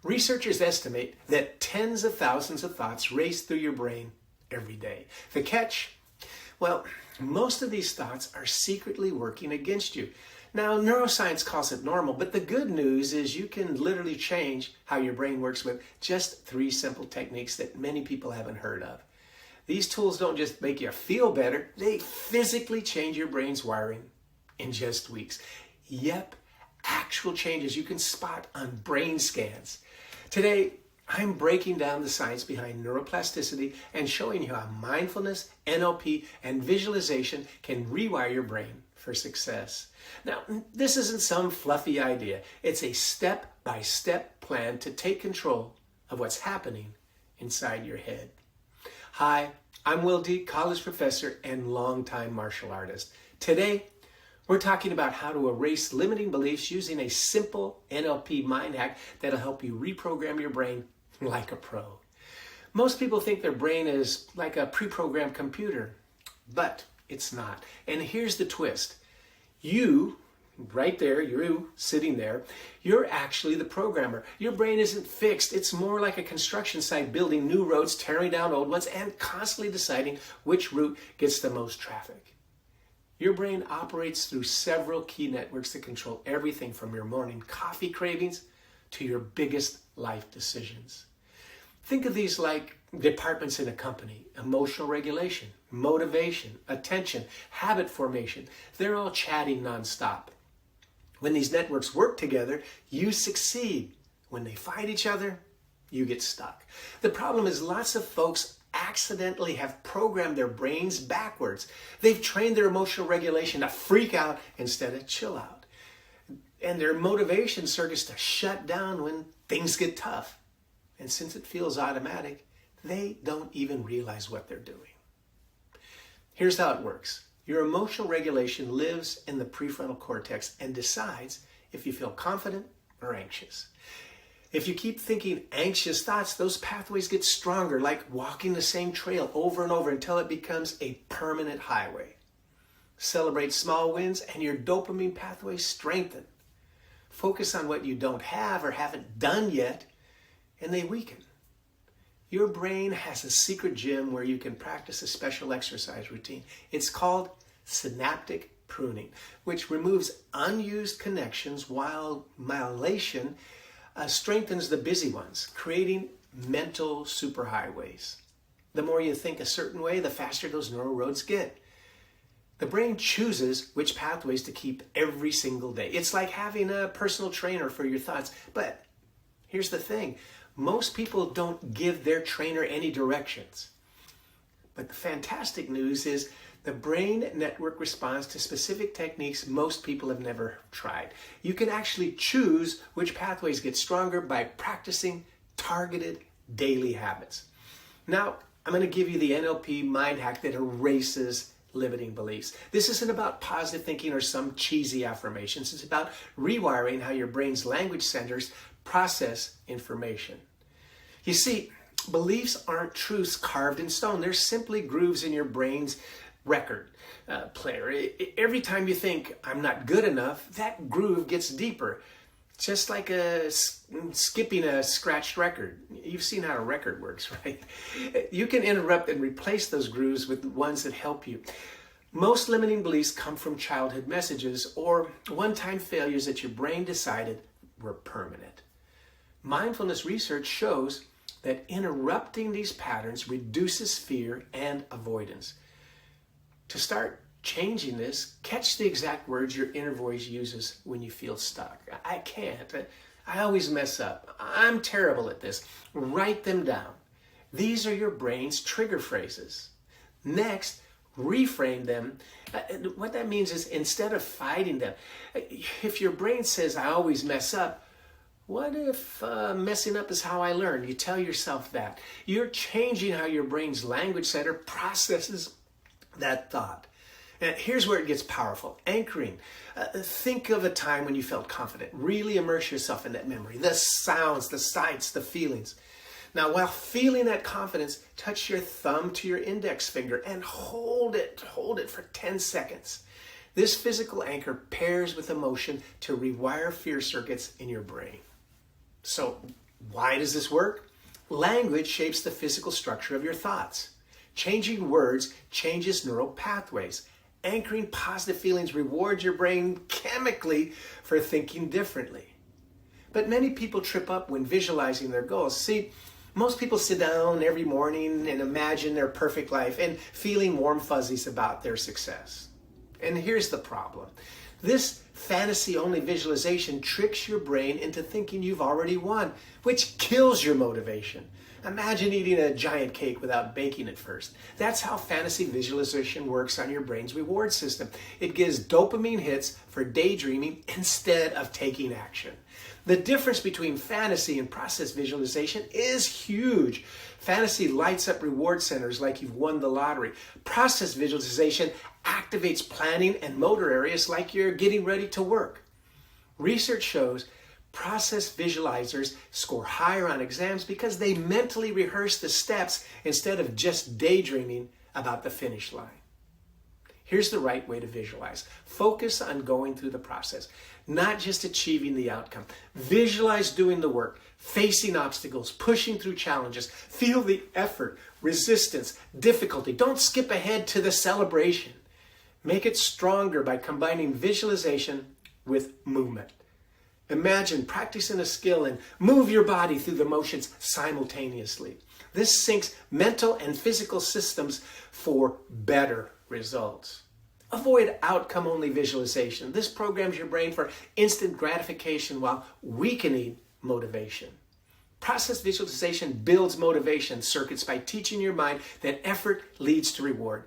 Researchers estimate that tens of thousands of thoughts race through your brain every day. The catch? Well, most of these thoughts are secretly working against you. Now, neuroscience calls it normal, but the good news is you can literally change how your brain works with just 3 simple techniques that many people haven't heard of. These tools don't just make you feel better, they physically change your brain's wiring in just weeks. Yep, actual changes you can spot on brain scans. Today, I'm breaking down the science behind neuroplasticity and showing you how mindfulness, NLP, and visualization can rewire your brain for success. Now, this isn't some fluffy idea. It's a step-by-step plan to take control of what's happening inside your head. Hi, I'm Will D., college professor and longtime martial artist. Today, we're talking about how to erase limiting beliefs using a simple NLP mind hack that'll help you reprogram your brain like a pro. Most people think their brain is like a pre-programmed computer, but it's not. And here's the twist. You, right there, you sitting there, you're actually the programmer. Your brain isn't fixed. It's more like a construction site building new roads, tearing down old ones, and constantly deciding which route gets the most traffic. Your brain operates through several key networks that control everything from your morning coffee cravings to your biggest life decisions. Think of these like departments in a company: emotional regulation, motivation, attention, habit formation. They're all chatting nonstop. When these networks work together, you succeed. When they fight each other, you get stuck. The problem is lots of folks accidentally have programmed their brains backwards. They've trained their emotional regulation to freak out instead of chill out. And their motivation circuits to shut down when things get tough. And since it feels automatic, they don't even realize what they're doing. Here's how it works. Your emotional regulation lives in the prefrontal cortex and decides if you feel confident or anxious. If you keep thinking anxious thoughts, those pathways get stronger, like walking the same trail over and over until it becomes a permanent highway. Celebrate small wins and your dopamine pathways strengthen. Focus on what you don't have or haven't done yet, and they weaken. Your brain has a secret gym where you can practice a special exercise routine. It's called synaptic pruning, which removes unused connections while myelination strengthens the busy ones, creating mental superhighways. The more you think a certain way, the faster those neural roads get. The brain chooses which pathways to keep every single day. It's like having a personal trainer for your thoughts. But here's the thing. Most people don't give their trainer any directions. But the fantastic news is the brain network responds to specific techniques most people have never tried. You can actually choose which pathways get stronger by practicing targeted daily habits. Now, I'm going to give you the NLP mind hack that erases limiting beliefs. This isn't about positive thinking or some cheesy affirmations. It's about rewiring how your brain's language centers process information. You see, beliefs aren't truths carved in stone. They're simply grooves in your brain's record player. Every time you think, I'm not good enough, that groove gets deeper. Just like skipping a scratched record. You've seen how a record works, right? You can interrupt and replace those grooves with ones that help you. Most limiting beliefs come from childhood messages or one-time failures that your brain decided were permanent. Mindfulness research shows that interrupting these patterns reduces fear and avoidance. To start changing this, catch the exact words your inner voice uses when you feel stuck. I can't. I always mess up. I'm terrible at this. Write them down. These are your brain's trigger phrases. Next, reframe them. What that means is instead of fighting them, if your brain says, I always mess up, what if messing up is how I learn? You tell yourself that. You're changing how your brain's language center processes that thought. And here's where it gets powerful. Anchoring. Think of a time when you felt confident. Really immerse yourself in that memory. The sounds, the sights, the feelings. Now, while feeling that confidence, touch your thumb to your index finger and hold it for 10 seconds. This physical anchor pairs with emotion to rewire fear circuits in your brain. So Why does this work? Language shapes the physical structure of your thoughts. Changing words changes neural pathways. Anchoring positive feelings rewards your brain chemically for thinking differently. But many people trip up when visualizing their goals. See, most people sit down every morning and imagine their perfect life and feeling warm fuzzies about their success. And here's the problem. This fantasy-only visualization tricks your brain into thinking you've already won, which kills your motivation. Imagine eating a giant cake without baking it first. That's how fantasy visualization works on your brain's reward system. It gives dopamine hits for daydreaming instead of taking action. The difference between fantasy and process visualization is huge. Fantasy lights up reward centers like you've won the lottery. Process visualization activates planning and motor areas like you're getting ready to work. Research shows process visualizers score higher on exams because they mentally rehearse the steps instead of just daydreaming about the finish line. Here's the right way to visualize. Focus on going through the process, not just achieving the outcome. Visualize doing the work, facing obstacles, pushing through challenges. Feel the effort, resistance, difficulty. Don't skip ahead to the celebration. Make it stronger by combining visualization with movement. Imagine practicing a skill and move your body through the motions simultaneously. This syncs mental and physical systems for better results. Avoid outcome-only visualization. This programs your brain for instant gratification while weakening motivation. Process visualization builds motivation circuits by teaching your mind that effort leads to reward.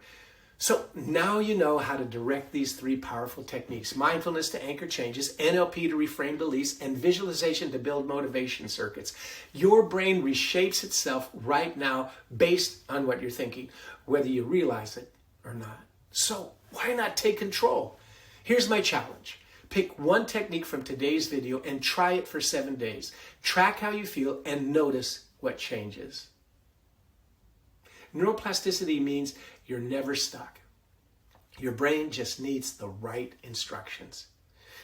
So now you know how to direct these three powerful techniques: mindfulness to anchor changes, NLP to reframe beliefs, and visualization to build motivation circuits. Your brain reshapes itself right now based on what you're thinking, whether you realize it or not. So why not take control? Here's my challenge. Pick one technique from today's video and try it for 7 days. Track how you feel and notice what changes. Neuroplasticity means you're never stuck. Your brain just needs the right instructions.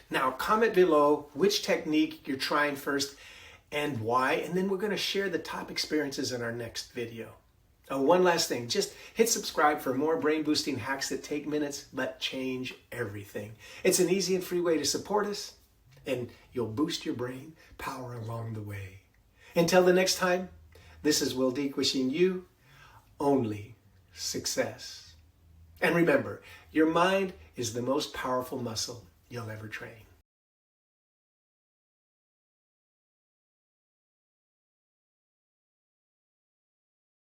Now, comment below which technique you're trying first and why, and then we're going to share the top experiences in our next video. Oh, one last thing, just hit subscribe for more brain-boosting hacks that take minutes but change everything. It's an easy and free way to support us, and you'll boost your brain power along the way. Until the next time, this is Will Deek wishing you only success. And remember, your mind is the most powerful muscle you'll ever train.